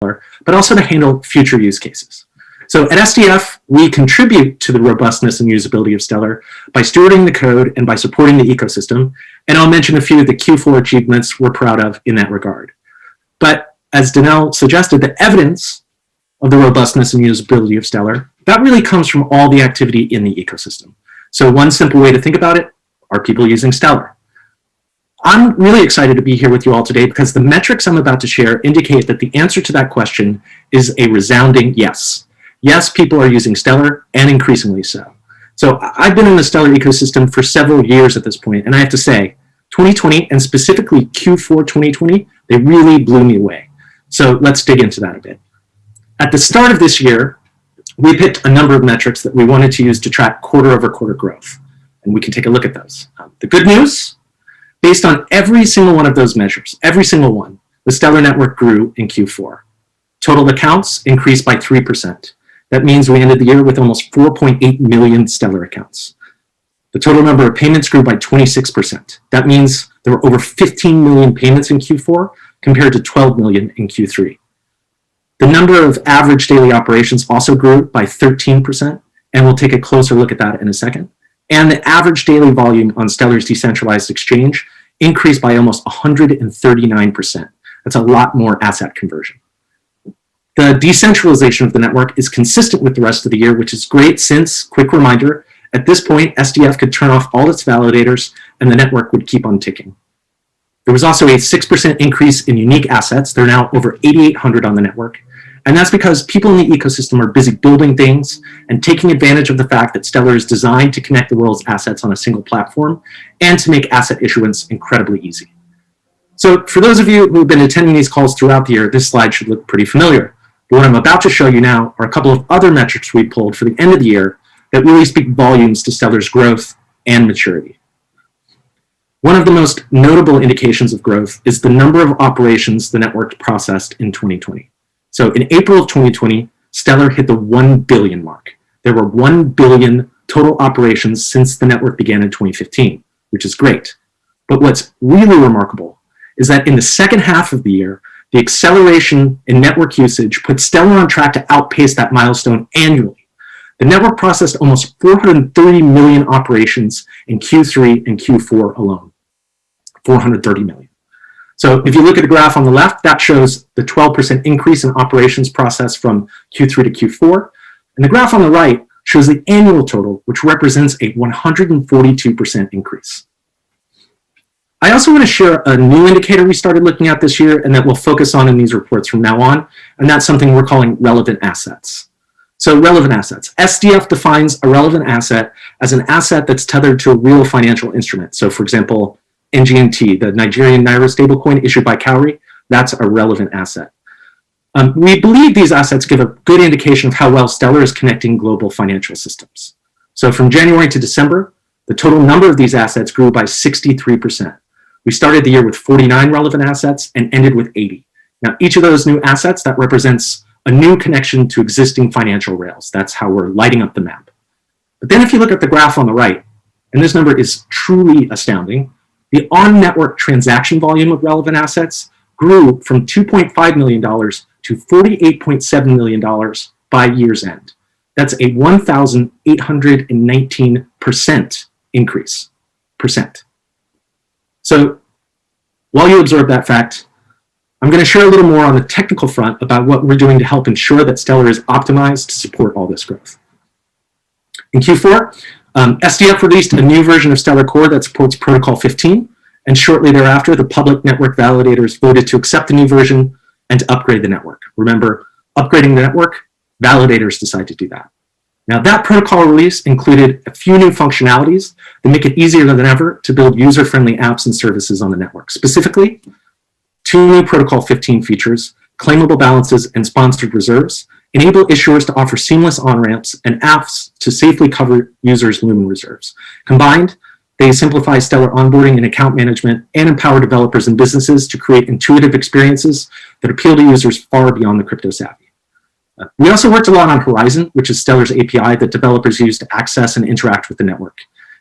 but also to handle future use cases. So at SDF, we contribute to the robustness and usability of Stellar by stewarding the code and by supporting the ecosystem. And I'll mention a few of the Q4 achievements we're proud of in that regard. But as Danelle suggested, the evidence of the robustness and usability of Stellar, that really comes from all the activity in the ecosystem. So one simple way to think about it, are people using Stellar? I'm really excited to be here with you all today because the metrics I'm about to share indicate that the answer to that question is a resounding yes. Yes, people are using Stellar, and increasingly so. So I've been in the Stellar ecosystem for several years at this point, and I have to say, 2020, and specifically Q4 2020, they really blew me away. So let's dig into that a bit. At the start of this year, we picked a number of metrics that we wanted to use to track quarter-over-quarter growth, and we can take a look at those. The good news, based on every single one of those measures, every single one, the Stellar network grew in Q4. Total accounts increased by 3%. That means we ended the year with almost 4.8 million Stellar accounts. The total number of payments grew by 26%. That means there were over 15 million payments in Q4 compared to 12 million in Q3. The number of average daily operations also grew by 13%, and we'll take a closer look at that in a second. And the average daily volume on Stellar's decentralized exchange increased by almost 139%. That's a lot more asset conversion. The decentralization of the network is consistent with the rest of the year, which is great since, quick reminder, at this point, SDF could turn off all its validators and the network would keep on ticking. There was also a 6% increase in unique assets. There are now over 8,800 on the network. And that's because people in the ecosystem are busy building things and taking advantage of the fact that Stellar is designed to connect the world's assets on a single platform and to make asset issuance incredibly easy. So for those of you who have been attending these calls throughout the year, this slide should look pretty familiar. But what I'm about to show you now are a couple of other metrics we pulled for the end of the year that really speak volumes to Stellar's growth and maturity. One of the most notable indications of growth is the number of operations the network processed in 2020. So in April of 2020, Stellar hit the 1 billion mark. There were 1 billion total operations since the network began in 2015, which is great. But what's really remarkable is that in the second half of the year, the acceleration in network usage put Stellar on track to outpace that milestone annually. The network processed almost 430 million operations in Q3 and Q4 alone. 430 million. So if you look at the graph on the left, that shows the 12% increase in operations processed from Q3 to Q4. And the graph on the right shows the annual total, which represents a 142% increase. I also want to share a new indicator we started looking at this year and that we'll focus on in these reports from now on, and that's something we're calling relevant assets. So relevant assets. SDF defines a relevant asset as an asset that's tethered to a real financial instrument. So for example, NGNT, the Nigerian Naira stablecoin issued by Cowrie, that's a relevant asset. We believe these assets give a good indication of how well Stellar is connecting global financial systems. So from January to December, the total number of these assets grew by 63%. We started the year with 49 relevant assets and ended with 80. Now, each of those new assets, that represents a new connection to existing financial rails. That's how we're lighting up the map. But then if you look at the graph on the right, and this number is truly astounding, the on-network transaction volume of relevant assets grew from $2.5 million to $48.7 million by year's end. That's a 1,819% increase, So while you absorb that fact, I'm going to share a little more on the technical front about what we're doing to help ensure that Stellar is optimized to support all this growth. In Q4, SDF released a new version of Stellar Core that supports Protocol 15, and shortly thereafter, the public network validators voted to accept the new version and to upgrade the network. Remember, upgrading the network, validators decide to do that. Now, that protocol release included a few new functionalities that make it easier than ever to build user-friendly apps and services on the network. Specifically, 2 new Protocol 15 features, claimable balances and sponsored reserves, enable issuers to offer seamless on-ramps and apps to safely cover users' Lumen reserves. Combined, they simplify Stellar onboarding and account management and empower developers and businesses to create intuitive experiences that appeal to users far beyond the crypto savvy. We also worked a lot on Horizon, which is Stellar's API that developers use to access and interact with the network.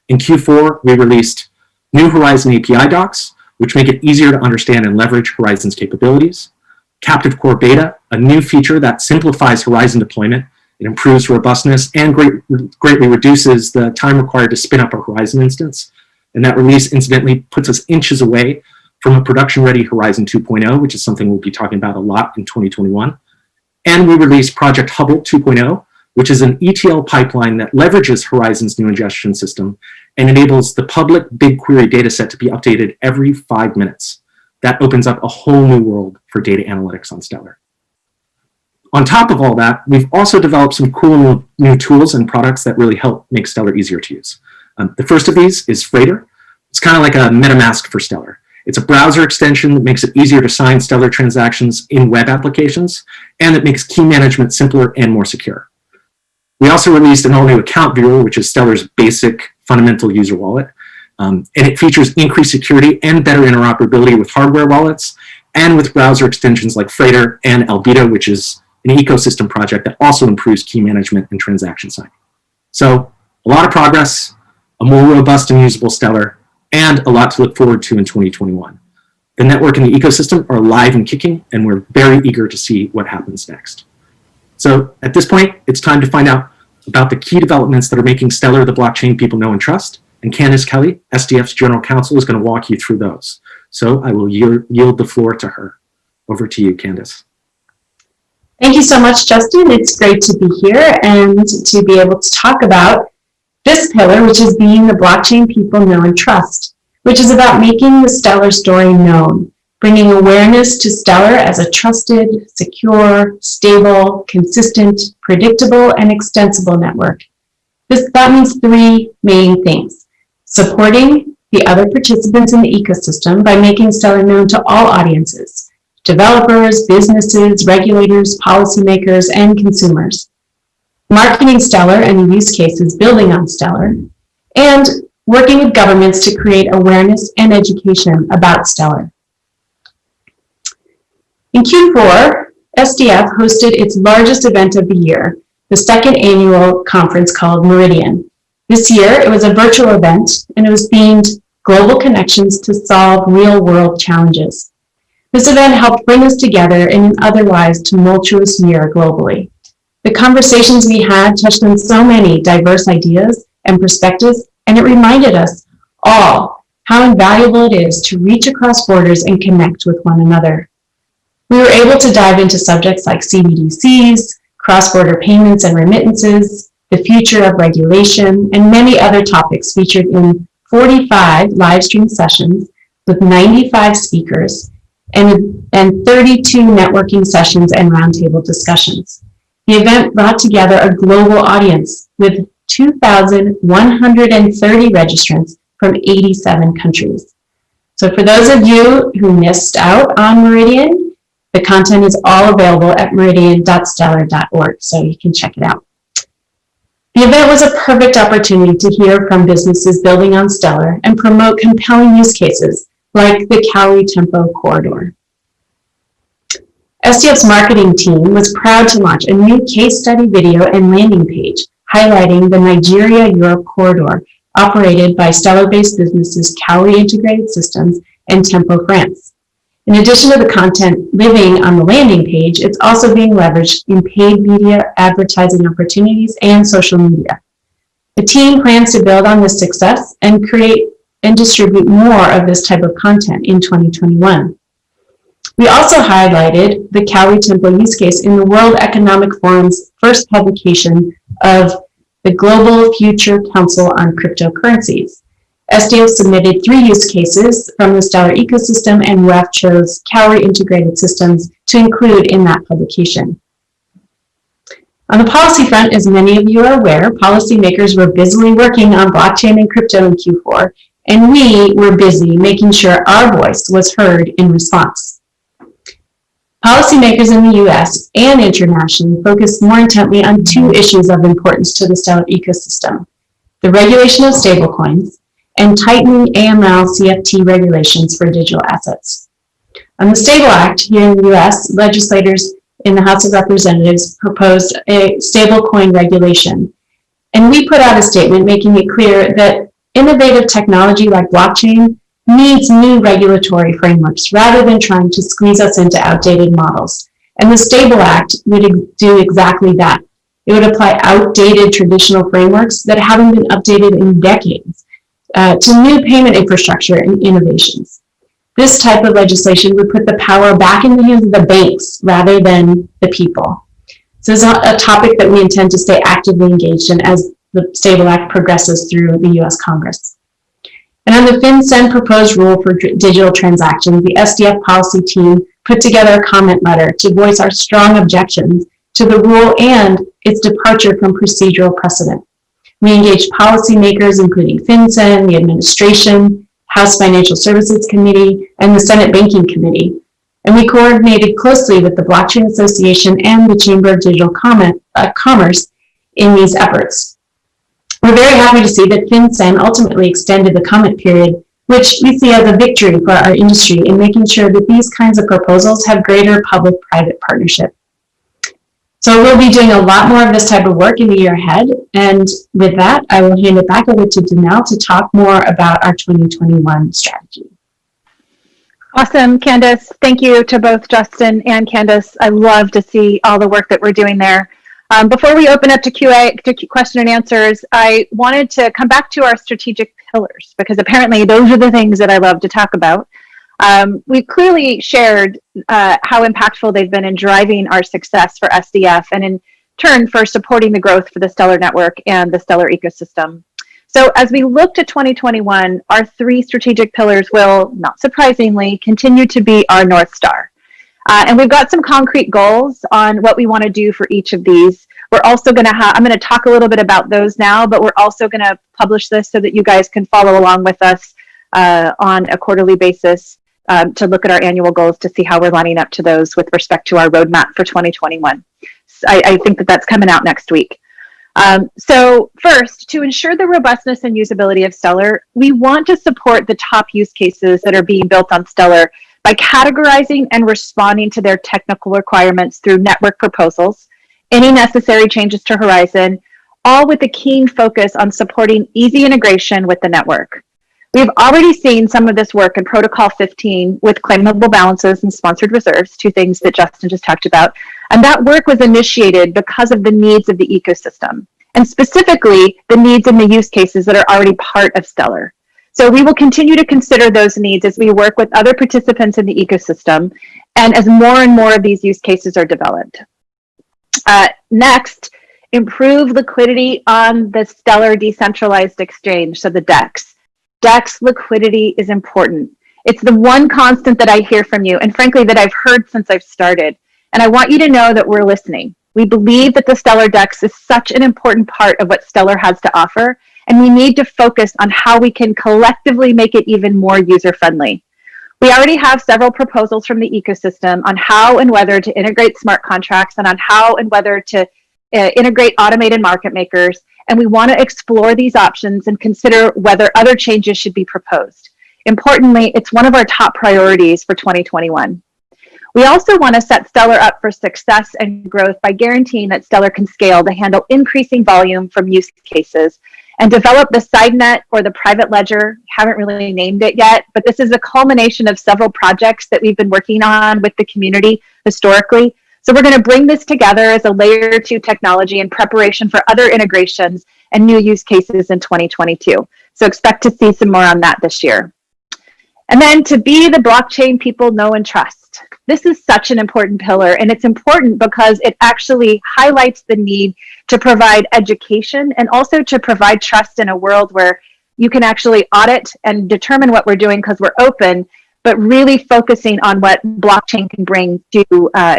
In Q4, we released new Horizon API docs, which make it easier to understand and leverage Horizon's capabilities. captive core beta, a new feature that simplifies Horizon deployment. It improves robustness and greatly reduces the time required to spin up a Horizon instance. And that release incidentally puts us inches away from a production-ready Horizon 2.0, which is something we'll be talking about a lot in 2021. And we released Project Hubble 2.0, which is an ETL pipeline that leverages Horizon's new ingestion system and enables the public BigQuery dataset to be updated every 5 minutes. That opens up a whole new world for data analytics on Stellar. On top of all that, we've also developed some cool new tools and products that really help make Stellar easier to use. The first of these is Freighter. It's kind of like a MetaMask for Stellar. It's a browser extension that makes it easier to sign Stellar transactions in web applications, and that makes key management simpler and more secure. We also released an all-new account viewer, which is Stellar's basic fundamental user wallet. And it features increased security and better interoperability with hardware wallets and with browser extensions like Freighter and Albedo, which is an ecosystem project that also improves key management and transaction signing. So a lot of progress, a more robust and usable Stellar, and a lot to look forward to in 2021. The network and the ecosystem are live and kicking, and we're very eager to see what happens next. So at this point, it's time to find out about the key developments that are making Stellar the blockchain people know and trust. And Candice Kelly, SDF's General Counsel, is going to walk you through those. So I will yield the floor to her. Over to you, Candice. Thank you so much, Justin. It's great to be here and to be able to talk about this pillar, which is being the blockchain people know and trust, which is about making the Stellar story known, bringing awareness to Stellar as a trusted, secure, stable, consistent, predictable, and extensible network. That means three main things: supporting the other participants in the ecosystem by making Stellar known to all audiences, developers, businesses, regulators, policymakers, and consumers. Marketing Stellar and the use cases building on Stellar, and working with governments to create awareness and education about Stellar. In Q4, SDF hosted its largest event of the year, the second annual conference called Meridian. This year, it was a virtual event, and it was themed Global Connections to Solve Real-World Challenges. This event helped bring us together in an otherwise tumultuous year globally. The conversations we had touched on so many diverse ideas and perspectives, and it reminded us all how invaluable it is to reach across borders and connect with one another. We were able to dive into subjects like CBDCs, cross-border payments and remittances, the future of regulation, and many other topics featured in 45 live stream sessions with 95 speakers and 32 networking sessions and roundtable discussions. The event brought together a global audience with 2,130 registrants from 87 countries. So for those of you who missed out on Meridian, the content is all available at meridian.stellar.org, so you can check it out. The event was a perfect opportunity to hear from businesses building on Stellar and promote compelling use cases like the Cali Tempo Corridor. SDF's marketing team was proud to launch a new case study video and landing page highlighting the Nigeria-Europe corridor operated by Stellar-based businesses Cali Integrated Systems and Tempo France. In addition to the content living on the landing page, it's also being leveraged in paid media advertising opportunities and social media. The team plans to build on this success and create and distribute more of this type of content in 2021. We also highlighted the Cali Tempo use case in the World Economic Forum's first publication of the Global Future Council on Cryptocurrencies. SDF submitted 3 use cases from the Stellar ecosystem, and WEF chose Cali Integrated Systems to include in that publication. On the policy front, as many of you are aware, policymakers were busily working on blockchain and crypto in Q4, and we were busy making sure our voice was heard in response. Policymakers in the US and internationally focused more intently on 2 issues of importance to the Stellar ecosystem: the regulation of stablecoins and tightening AML CFT regulations for digital assets. On the Stable Act here in the US, legislators in the House of Representatives proposed a stablecoin regulation. And we put out a statement making it clear that innovative technology like blockchain needs new regulatory frameworks rather than trying to squeeze us into outdated models. And the Stable Act would do exactly that. It would apply outdated traditional frameworks that haven't been updated in decades to new payment infrastructure and innovations. This type of legislation would put the power back in the hands of the banks rather than the people. So it's a topic that we intend to stay actively engaged in as the Stable Act progresses through the U.S. Congress. And on the FinCEN proposed rule for digital transactions, the SDF policy team put together a comment letter to voice our strong objections to the rule and its departure from procedural precedent. We engaged policymakers, including FinCEN, the administration, House Financial Services Committee, and the Senate Banking Committee. And we coordinated closely with the Blockchain Association and the Chamber of Digital Commerce in these efforts. We're very happy to see that FinCEN ultimately extended the comment period, which we see as a victory for our industry in making sure that these kinds of proposals have greater public-private partnership. So we'll be doing a lot more of this type of work in the year ahead. And with that, I will hand it back over to Danelle to talk more about our 2021 strategy. Awesome, Candace. Thank you to both Justin and Candace. I love to see all the work that we're doing there. Before we open up to question and answers, I wanted to come back to our strategic pillars because apparently those are the things that I love to talk about. We've clearly shared how impactful they've been in driving our success for SDF and in turn for supporting the growth for the Stellar network and the Stellar ecosystem. So as we look to 2021, our three strategic pillars will, not surprisingly, continue to be our North Star. And we've got some concrete goals on what we want to do for each of these. We're also going to I'm going to talk a little bit about those now, but we're also going to publish this so that you guys can follow along with us on a quarterly basis to look at our annual goals to see how we're lining up to those with respect to our roadmap for 2021. I think that that's coming out next week. So first, to ensure the robustness and usability of Stellar, we want to support the top use cases that are being built on Stellar by categorizing and responding to their technical requirements through network proposals, any necessary changes to Horizon, all with a keen focus on supporting easy integration with the network. We've already seen some of this work in Protocol 15 with claimable balances and sponsored reserves, two things that Justin just talked about. And that work was initiated because of the needs of the ecosystem, and specifically the needs and the use cases that are already part of Stellar. So we will continue to consider those needs as we work with other participants in the ecosystem and as more and more of these use cases are developed. Next, improve liquidity on the Stellar decentralized exchange, so the DEX. DEX liquidity is important. It's the one constant that I hear from you, and frankly, that I've heard since I've started. And I want you to know that we're listening. We believe that the Stellar DEX is such an important part of what Stellar has to offer, and we need to focus on how we can collectively make it even more user-friendly. We already have several proposals from the ecosystem on how and whether to integrate smart contracts and on how and whether to integrate automated market makers, and we want to explore these options and consider whether other changes should be proposed. Importantly, it's one of our top priorities for 2021. We also want to set Stellar up for success and growth by guaranteeing that Stellar can scale to handle increasing volume from use cases and develop the SideNet or the private ledger. Haven't really named it yet, but this is a culmination of several projects that we've been working on with the community historically. So we're going to bring this together as a layer 2 technology in preparation for other integrations and new use cases in 2022. So expect to see some more on that this year. And then to be the blockchain people know and trust. This is such an important pillar, and it's important because it actually highlights the need to provide education and also to provide trust in a world where you can actually audit and determine what we're doing because we're open, but really focusing on what blockchain can bring to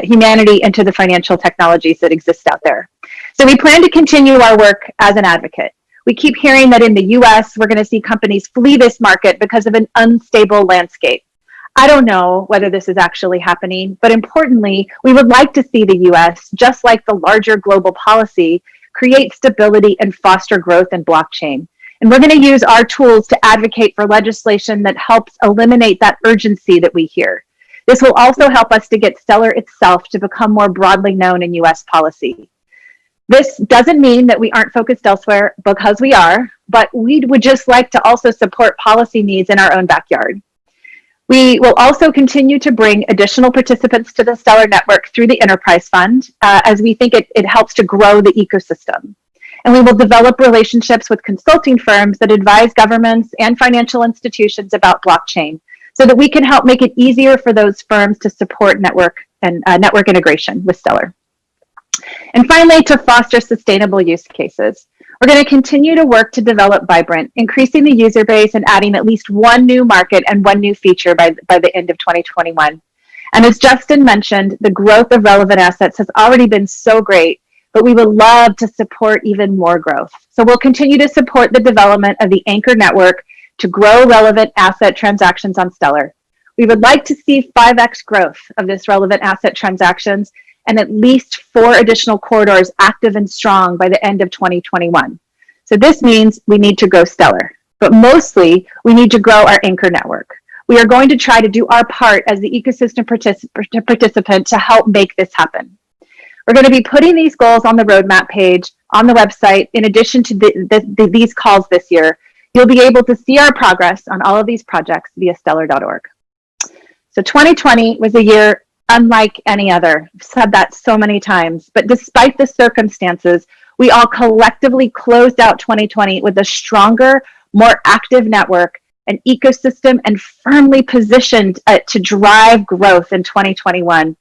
humanity and to the financial technologies that exist out there. So we plan to continue our work as an advocate. We keep hearing that in the US, we're going to see companies flee this market because of an unstable landscape. I don't know whether this is actually happening, but importantly, we would like to see the US, just like the larger global policy, create stability and foster growth in blockchain. And we're going to use our tools to advocate for legislation that helps eliminate that urgency that we hear. This will also help us to get Stellar itself to become more broadly known in US policy. This doesn't mean that we aren't focused elsewhere, because we are. but we would just like to also support policy needs in our own backyard. We will also continue to bring additional participants to the Stellar Network through the Enterprise Fund, as we think it helps to grow the ecosystem. And we will develop relationships with consulting firms that advise governments and financial institutions about blockchain, so that we can help make it easier for those firms to support network and network integration with Stellar. And finally, to foster sustainable use cases. We're going to continue to work to develop Vibrant, increasing the user base and adding at least one new market and one new feature by the end of 2021. And as Justin mentioned, the growth of relevant assets has already been so great, but we would love to support even more growth. So we'll continue to support the development of the Anchor network to grow relevant asset transactions on Stellar. We would like to see 5x growth of this relevant asset transactions and at least 4 additional corridors active and strong by the end of 2021. So this means we need to grow Stellar, but mostly we need to grow our Anchor network. We are going to try to do our part as the ecosystem participant to help make this happen. We're going to be putting these goals on the roadmap page on the website. In addition to these calls this year, you'll be able to see our progress on all of these projects via stellar.org. So 2020 was a year unlike any other. I've said that so many times, but despite the circumstances, we all collectively closed out 2020 with a stronger, more active network, an ecosystem, and firmly positioned to drive growth in 2021.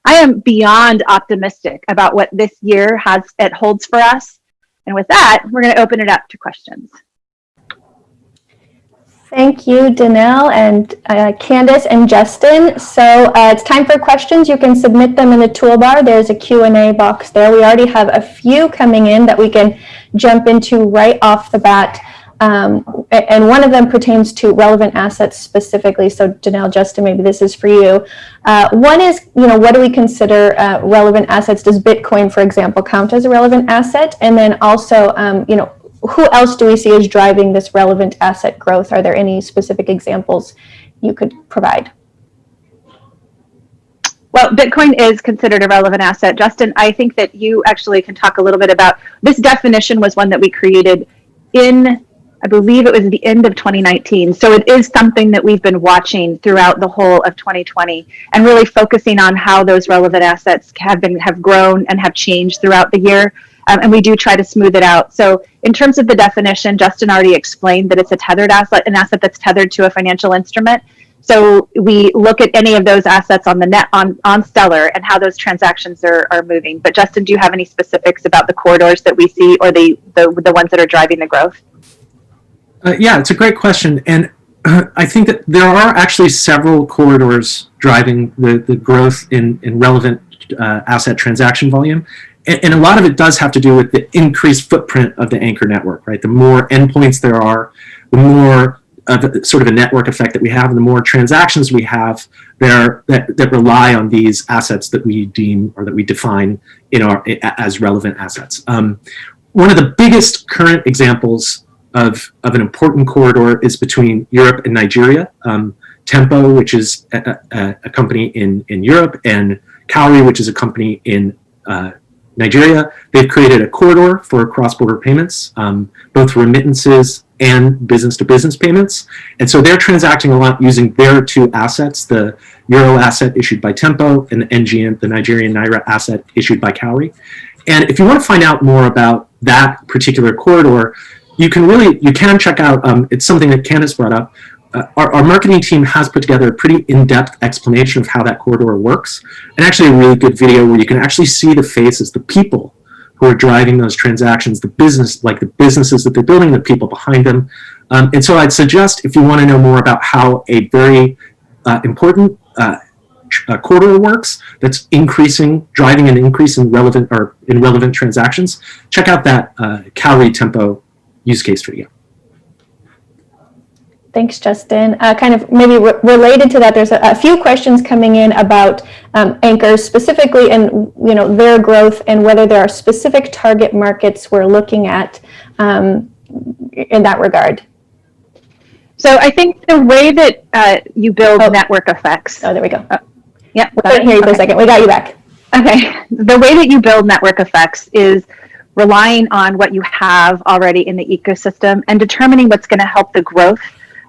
I am beyond optimistic about what this year holds for us. And with that, we're going to open it up to questions. Thank you, Danelle and Candace and Justin. So it's time for questions. You can submit them in the toolbar. There's a Q&A box there. We already have a few coming in that we can jump into right off the bat. And one of them pertains to relevant assets specifically. So Danelle, Justin, maybe this is for you. One is, what do we consider relevant assets? Does Bitcoin, for example, count as a relevant asset? And then also, who else do we see as driving this relevant asset growth? Are there any specific examples you could provide? Well, Bitcoin is considered a relevant asset. Justin, I think that you actually can talk a little bit about this definition. Was one that we created in, I believe it was the end of 2019. So it is something that we've been watching throughout the whole of 2020 and really focusing on how those relevant assets have grown and have changed throughout the year. And we do try to smooth it out. So in terms of the definition, Justin already explained that it's a tethered asset, an asset that's tethered to a financial instrument. So we look at any of those assets on the net on Stellar and how those transactions are moving. But Justin, do you have any specifics about the corridors that we see or the ones that are driving the growth? Yeah, it's a great question. And I think that there are actually several corridors driving the growth in relevant asset transaction volume. And a lot of it does have to do with the increased footprint of the Anchor network, right? The more endpoints there are, the more of sort of a network effect that we have, and the more transactions we have that rely on these assets that we deem or that we define as relevant assets. One of the biggest current examples of an important corridor is between Europe and Nigeria. Tempo, which is a company in Europe, and Cowrie, which is a company in Nigeria. They've created a corridor for cross-border payments, both remittances and business-to-business payments. And so they're transacting a lot using their two assets, the Euro asset issued by Tempo and the NGN, the Nigerian Naira asset issued by Cowrie. And if you want to find out more about that particular corridor, you can check out, it's something that Candace brought up. Our marketing team has put together a pretty in-depth explanation of how that corridor works, and actually a really good video where you can actually see the faces, the people who are driving those transactions, the businesses that they're building, the people behind them. And so I'd suggest, if you want to know more about how a very important corridor works, that's driving an increase in relevant transactions, check out that Cowrie Tempo use case video. Thanks, Justin. Kind of maybe related to that, there's a few questions coming in about anchors specifically, and their growth, and whether there are specific target markets we're looking at in that regard. So I think the way that you build network effects. Oh, there we go. Yeah, we couldn't hear you for a second. We got you back. Okay. The way that you build network effects is relying on what you have already in the ecosystem and determining what's going to help the growth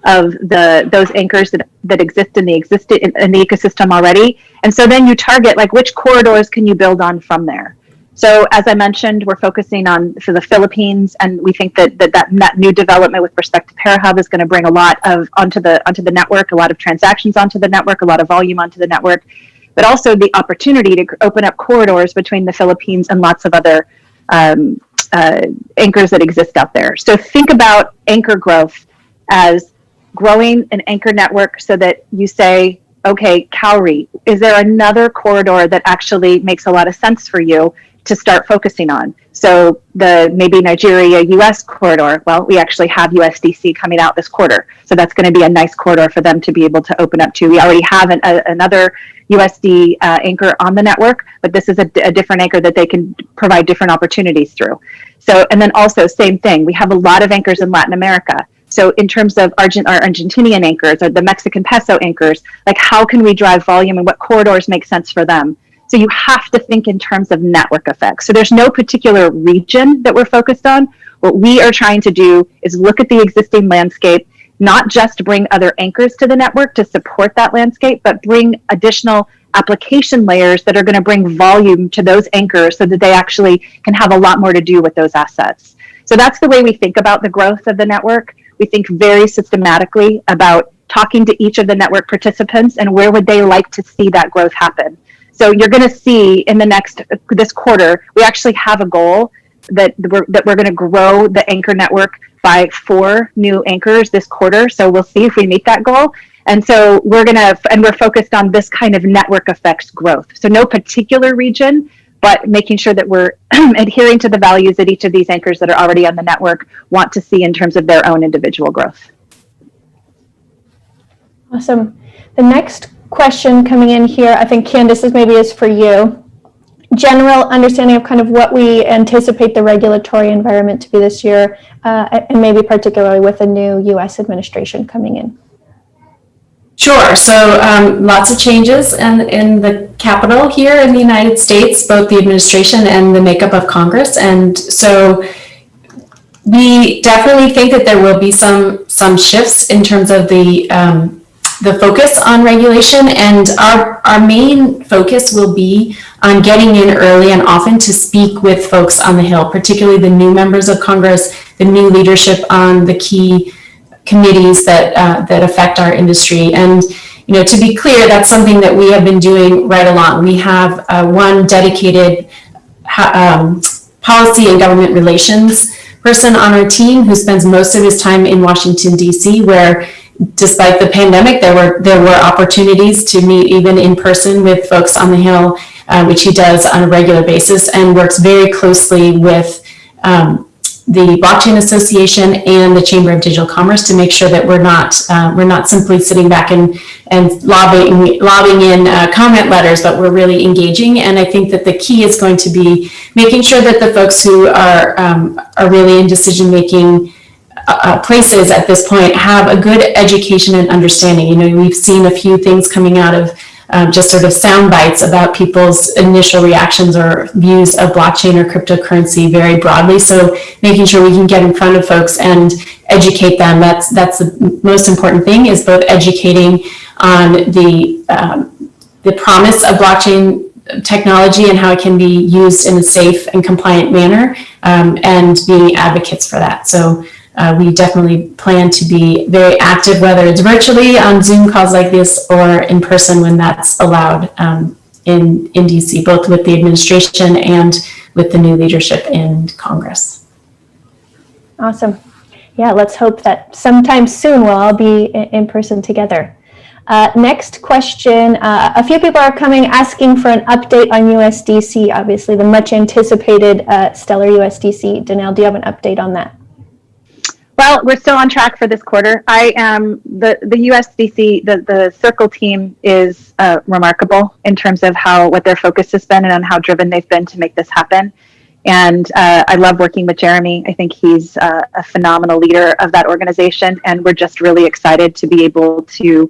of those anchors that exist in the ecosystem already. And so then you target like which corridors can you build on from there. So as I mentioned, we're focusing on for the Philippines, and we think that new development with respect to ParaHub is going to bring a lot of onto the network, a lot of transactions onto the network, a lot of volume onto the network, but also the opportunity to open up corridors between the Philippines and lots of other anchors that exist out there. So think about anchor growth as growing an anchor network so that you say, okay, Cowrie, is there another corridor that actually makes a lot of sense for you to start focusing on? So the maybe Nigeria US corridor, well, we actually have USDC coming out this quarter. So that's going to be a nice corridor for them to be able to open up to. We already have another USD anchor on the network, but this is a different anchor that they can provide different opportunities through. So, and then also same thing, we have a lot of anchors in Latin America. So in terms of our Argentinian anchors or the Mexican peso anchors, like how can we drive volume and what corridors make sense for them? So you have to think in terms of network effects. So there's no particular region that we're focused on. What we are trying to do is look at the existing landscape, not just bring other anchors to the network to support that landscape, but bring additional application layers that are going to bring volume to those anchors so that they actually can have a lot more to do with those assets. So that's the way we think about the growth of the network. We think very systematically about talking to each of the network participants and where would they like to see that growth happen. So you're going to see in this quarter, we actually have a goal that we're going to grow the anchor network by 4 new anchors this quarter. So we'll see if we meet that goal. And so we're focused on this kind of network effects growth. So no particular region, but making sure that we're adhering to the values that each of these anchors that are already on the network want to see in terms of their own individual growth. Awesome. The next question coming in here, I think Candace, is for you. General understanding of kind of what we anticipate the regulatory environment to be this year, and maybe particularly with the new U.S. administration coming in. Sure. So lots of changes in the Capitol here in the United States, both the administration and the makeup of Congress. And so we definitely think that there will be some shifts in terms of the focus on regulation, and our main focus will be on getting in early and often to speak with folks on the Hill, particularly the new members of Congress, the new leadership on the key committees that affect our industry. And to be clear, that's something that we have been doing right along. We have one dedicated policy and government relations person on our team who spends most of his time in Washington, D.C., where despite the pandemic, there were opportunities to meet even in person with folks on the Hill, which he does on a regular basis, and works very closely with the Blockchain Association and the Chamber of Digital Commerce to make sure that we're not simply sitting back and lobbing in comment letters, but we're really engaging. And I think that the key is going to be making sure that the folks who are really in decision-making places at this point have a good education and understanding. We've seen a few things coming out of just sort of sound bites about people's initial reactions or views of blockchain or cryptocurrency very broadly. So making sure we can get in front of folks and educate them. That's the most important thing, is both educating on the promise of blockchain technology and how it can be used in a safe and compliant manner, and being advocates for that. So we definitely plan to be very active, whether it's virtually on Zoom calls like this or in person when that's allowed in DC, both with the administration and with the new leadership in Congress. Awesome. Yeah, let's hope that sometime soon we'll all be in person together. Next question. A few people are asking for an update on USDC, obviously the much anticipated Stellar USDC. Danelle, do you have an update on that? Well, we're still on track for this quarter. I am the USDC, the Circle team is remarkable in terms of what their focus has been and on how driven they've been to make this happen. And I love working with Jeremy. I think he's a phenomenal leader of that organization, and we're just really excited to be able to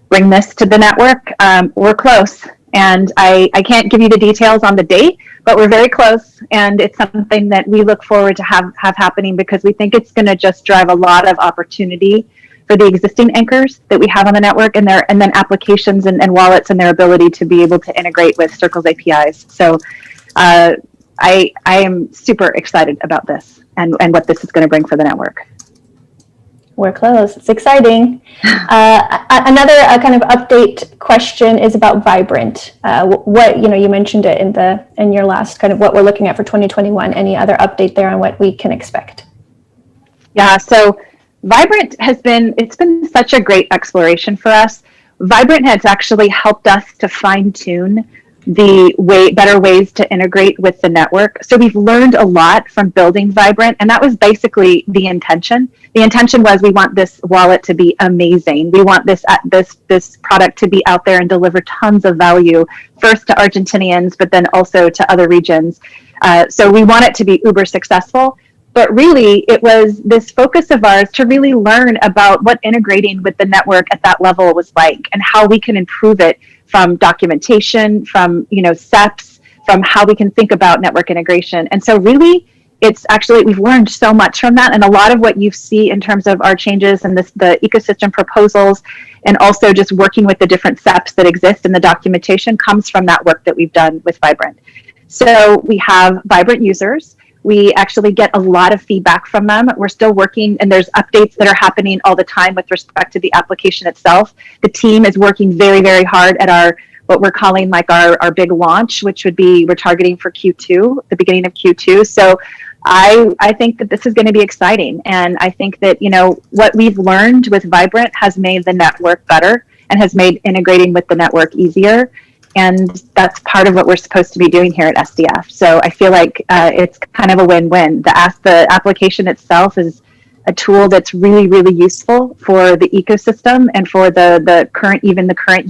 bring this to the network. We're close. And I can't give you the details on the date, but we're very close, and it's something that we look forward to have happening because we think it's going to just drive a lot of opportunity for the existing anchors that we have on the network, and then applications and wallets and their ability to be able to integrate with Circle's APIs. So I am super excited about this and what this is going to bring for the network. We're close. It's exciting. Another kind of update question is about Vibrant. What, you mentioned it in your last kind of what we're looking at for 2021. Any other update there on what we can expect? Yeah, so Vibrant it's been such a great exploration for us. Vibrant has actually helped us to fine tune better ways to integrate with the network. So we've learned a lot from building Vibrant, and that was basically the intention. The intention was we want this wallet to be amazing. We want this product to be out there and deliver tons of value, first to Argentinians, but then also to other regions. So we want it to be uber successful. But really, it was this focus of ours to really learn about what integrating with the network at that level was like and how we can improve it from documentation, from SEPs, from how we can think about network integration. And so really, we've learned so much from that. And a lot of what you see in terms of our changes and the ecosystem proposals, and also just working with the different SEPs that exist in the documentation comes from that work that we've done with Vibrant. So we have Vibrant users. We actually get a lot of feedback from them. We're still working, and there's updates that are happening all the time with respect to the application itself. The team is working very, very hard at what we're calling like our big launch, which would be, we're targeting for Q2, the beginning of Q2. So I think that this is going to be exciting. And I think that, what we've learned with Vibrant has made the network better and has made integrating with the network easier. And that's part of what we're supposed to be doing here at SDF. So I feel like it's kind of a win-win. The application itself is a tool that's really, really useful for the ecosystem and for the current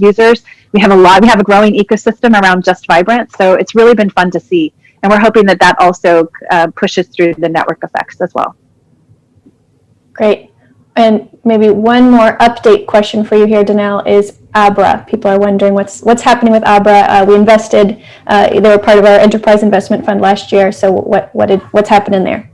users. We have a growing ecosystem around just Vibrant. So it's really been fun to see. And we're hoping that also pushes through the network effects as well. Great. And maybe one more update question for you here, Danelle, is Abra. People are wondering what's happening with Abra. We invested; they were part of our enterprise investment fund last year. So what's happening there?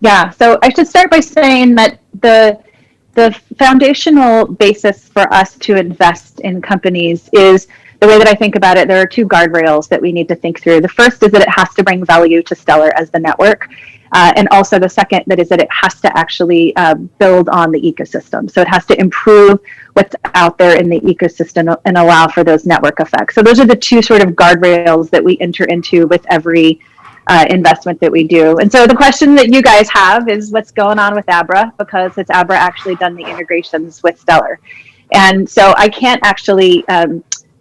Yeah. So I should start by saying that the foundational basis for us to invest in companies is the way that I think about it. There are two guardrails that we need to think through. The first is that it has to bring value to Stellar as the network. And also the second that is that it has to actually build on the ecosystem. So it has to improve what's out there in the ecosystem and allow for those network effects. So those are the two sort of guardrails that we enter into with every investment that we do. And so the question that you guys have is what's going on with Abra, because has Abra actually done the integrations with Stellar? And so I can't actually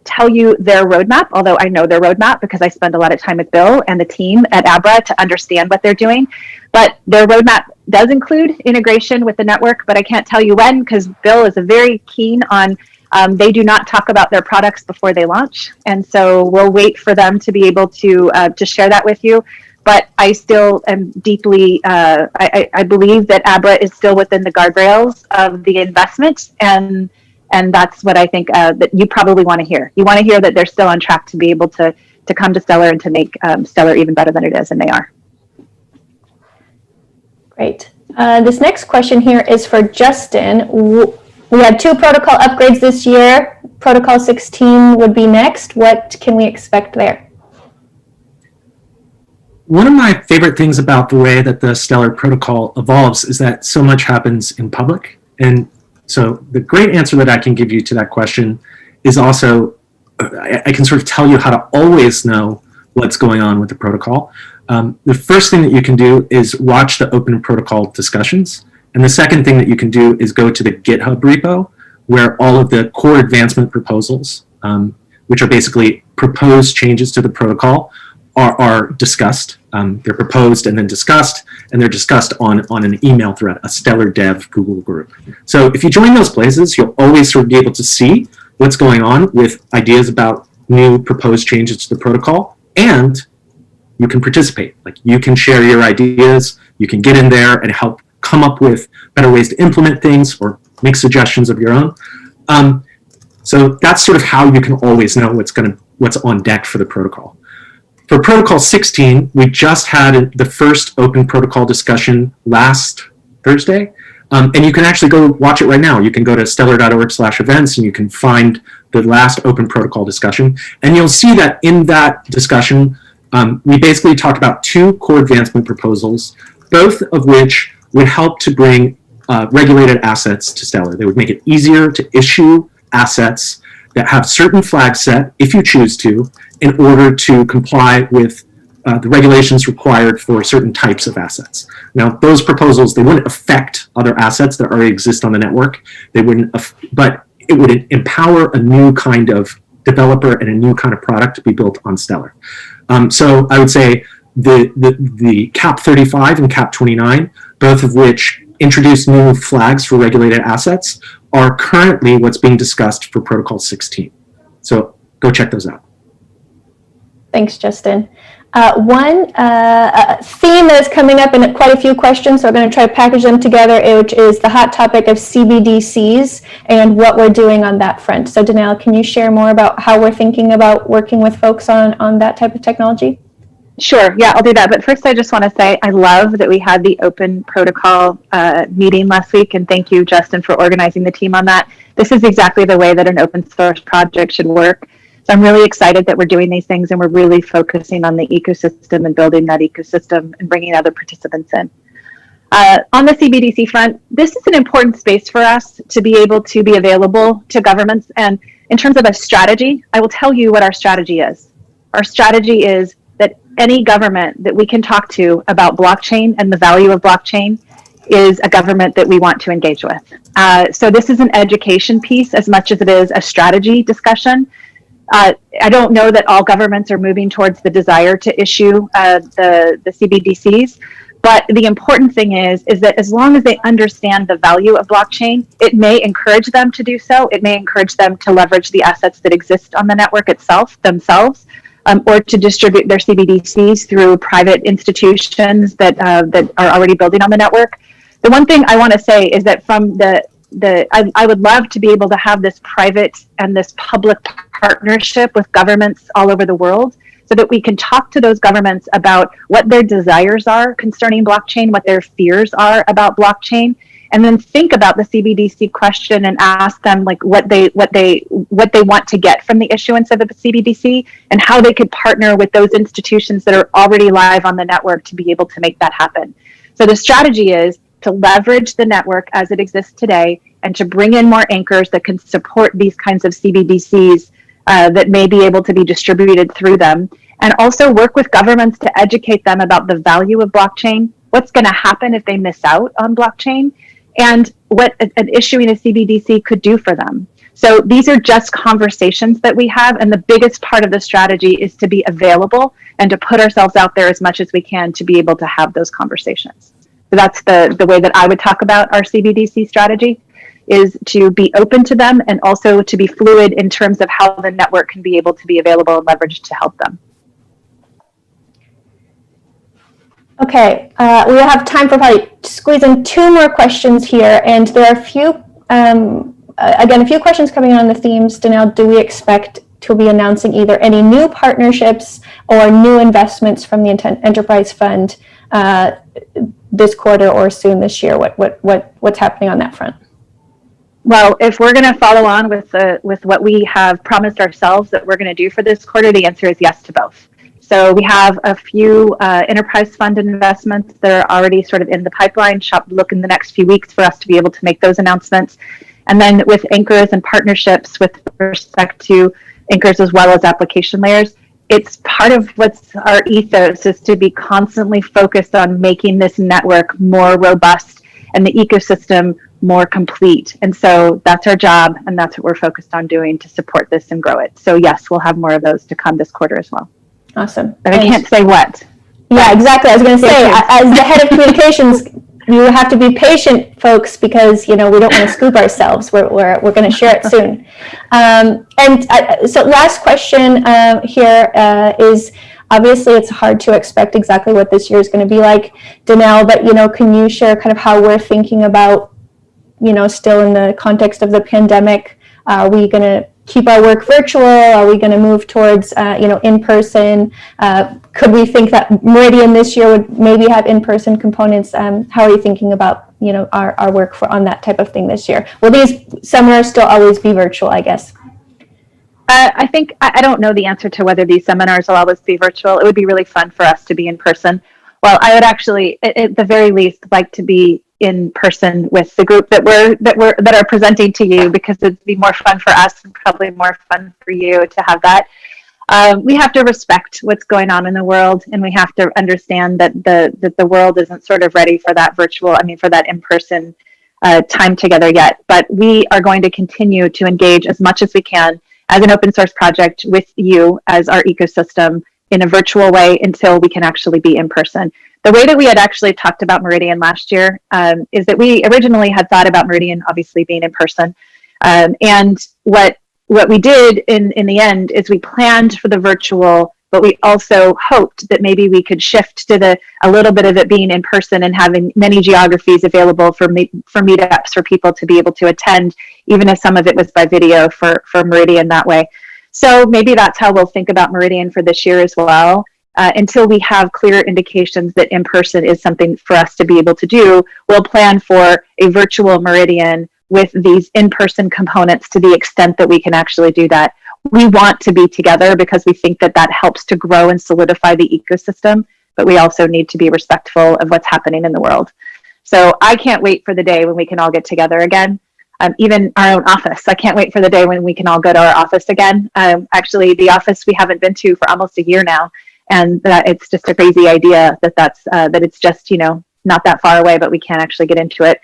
tell you their roadmap, although I know their roadmap because I spend a lot of time with Bill and the team at Abra to understand what they're doing. But their roadmap does include integration with the network, but I can't tell you when because Bill is very keen on they do not talk about their products before they launch. And so we'll wait for them to be able to share that with you. But I still am deeply, I believe that Abra is still within the guardrails of the investment, and that's what I think that you probably want to hear. You want to hear that they're still on track to be able to come to Stellar and to make Stellar even better than it is, and they are. Great. This next question here is for Justin. We had 2 protocol upgrades this year. Protocol 16 would be next. What can we expect there? One of my favorite things about the way that the Stellar protocol evolves is that so much happens in public. And so the great answer that I can give you to that question is also, I can sort of tell you how to always know what's going on with the protocol. The first thing that you can do is watch the open protocol discussions. And the second thing that you can do is go to the GitHub repo where all of the core advancement proposals, which are basically proposed changes to the protocol, are discussed. They're proposed and then discussed, and they're discussed on an email thread, a Stellar Dev Google group. So if you join those places, you'll always sort of be able to see what's going on with ideas about new proposed changes to the protocol, and you can participate. Like, you can share your ideas, you can get in there and help come up with better ways to implement things or make suggestions of your own. So that's sort of how you can always know what's going to what's on deck for the protocol. For Protocol 16, we just had the first open protocol discussion last Thursday. And you can actually go watch it right now. You can go to stellar.org/events and you can find the last open protocol discussion. And you'll see that in that discussion, we basically talked about 2 core advancement proposals, both of which would help to bring regulated assets to Stellar. They would make it easier to issue assets that have certain flags set, if you choose to, in order to comply with the regulations required for certain types of assets. Now, those proposals, they wouldn't affect other assets that already exist on the network. They wouldn't, but it would empower a new kind of developer and a new kind of product to be built on Stellar. So I would say the CAP 35 and CAP 29, both of which introduce new flags for regulated assets, are currently what's being discussed for Protocol 16. So go check those out. Thanks, Justin. One theme that is coming up in quite a few questions, so we're going to try to package them together, which is the hot topic of CBDCs and what we're doing on that front. So Danelle, can you share more about how we're thinking about working with folks on that type of technology? Sure, yeah, I'll do that. But first, I just want to say I love that we had the open protocol meeting last week, and thank you, Justin, for organizing the team on that. This is exactly the way that an open source project should work. So I'm really excited that we're doing these things and we're really focusing on the ecosystem and building that ecosystem and bringing other participants in. On the CBDC front, this is an important space for us to be able to be available to governments. And in terms of a strategy, I will tell you what our strategy is. Our strategy is that any government that we can talk to about blockchain and the value of blockchain is a government that we want to engage with. So this is an education piece as much as it is a strategy discussion. I don't know that all governments are moving towards the desire to issue the CBDCs, but the important thing is that as long as they understand the value of blockchain, it may encourage them to do so. It may encourage them to leverage the assets that exist on the network themselves, or to distribute their CBDCs through private institutions that are already building on the network. The one thing I want to say is that from I would love to be able to have this private and this public partnership with governments all over the world so that we can talk to those governments about what their desires are concerning blockchain, what their fears are about blockchain, and then think about the CBDC question and ask them like what they want to get from the issuance of a CBDC and how they could partner with those institutions that are already live on the network to be able to make that happen. So the strategy is to leverage the network as it exists today and to bring in more anchors that can support these kinds of CBDCs that may be able to be distributed through them, and also work with governments to educate them about the value of blockchain, what's going to happen if they miss out on blockchain, and what an issuing a CBDC could do for them. So these are just conversations that we have, and the biggest part of the strategy is to be available and to put ourselves out there as much as we can to be able to have those conversations. So that's the way that I would talk about our CBDC strategy, is to be open to them and also to be fluid in terms of how the network can be able to be available and leveraged to help them. Okay, we have time for probably squeeze in 2 more questions here, and there are a few, again, a few questions coming in on the themes. Danelle, do we expect to be announcing either any new partnerships or new investments from the Enterprise Fund this quarter or soon this year? What's happening on that front? Well, if we're going to follow on with what we have promised ourselves that we're going to do for this quarter, the answer is yes to both. So we have a few enterprise fund investments that are already sort of in the pipeline. Look in the next few weeks for us to be able to make those announcements. And then with anchors and partnerships with respect to anchors as well as application layers, it's part of what's our ethos is to be constantly focused on making this network more robust and the ecosystem more complete. And so that's our job, and that's what we're focused on doing to support this and grow it. So yes, we'll have more of those to come this quarter as well. Awesome. But I can't say what. Yeah, exactly. I was going to say, as the head of communications, you have to be patient, folks, because we don't want to scoop ourselves. We're going to share it soon. So last question here is, obviously it's hard to expect exactly what this year is going to be like, Danelle, but can you share kind of how we're thinking about, still in the context of the pandemic, are we going to keep our work virtual? Are we going to move towards, in person? Could we think that Meridian this year would maybe have in-person components? How are you thinking about, our work on that type of thing this year? Will these seminars still always be virtual, I guess? I think, I don't know the answer to whether these seminars will always be virtual. It would be really fun for us to be in person. Well, I would actually, at the very least, like to be in person with the group that are presenting to you, because it'd be more fun for us and probably more fun for you to have that. We have to respect what's going on in the world, and we have to understand that the world isn't sort of ready for that for that in-person time together yet. But we are going to continue to engage as much as we can as an open source project with you as our ecosystem in a virtual way until we can actually be in person. The way that we had actually talked about Meridian last year is that we originally had thought about Meridian obviously being in person. And what we did in the end is we planned for the virtual, but we also hoped that maybe we could shift to a little bit of it being in person and having many geographies available for meetups for people to be able to attend, even if some of it was by video for Meridian that way. So maybe that's how we'll think about Meridian for this year as well. Until we have clear indications that in person is something for us to be able to do, we'll plan for a virtual Meridian with these in-person components to the extent that we can actually do that. We want to be together because we think that helps to grow and solidify the ecosystem, but we also need to be respectful of what's happening in the world. So I can't wait for the day when we can all get together again. Even our own office. I can't wait for the day when we can all go to our office again. Actually, the office we haven't been to for almost a year now, and that it's just a crazy idea that it's just not that far away, but we can't actually get into it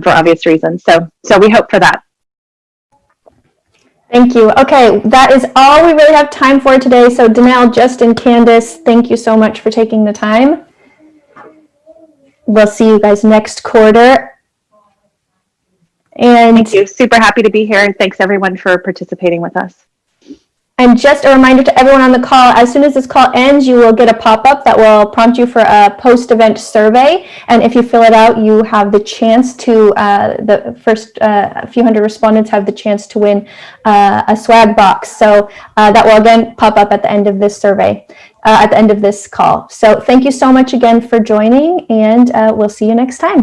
for obvious reasons. So we hope for that. Thank you. Okay, that is all we really have time for today. So Danelle, Justin, Candace, thank you so much for taking the time. We'll see you guys next quarter. And thank you. Super happy to be here. Thanks everyone for participating with us. And just a reminder to everyone on the call, as soon as this call ends, you will get a pop-up that will prompt you for a post-event survey. And if you fill it out, you have the chance to, the first few hundred respondents have the chance to win a swag box. So that will again pop up at the end of this survey, at the end of this call. So thank you so much again for joining, and we'll see you next time.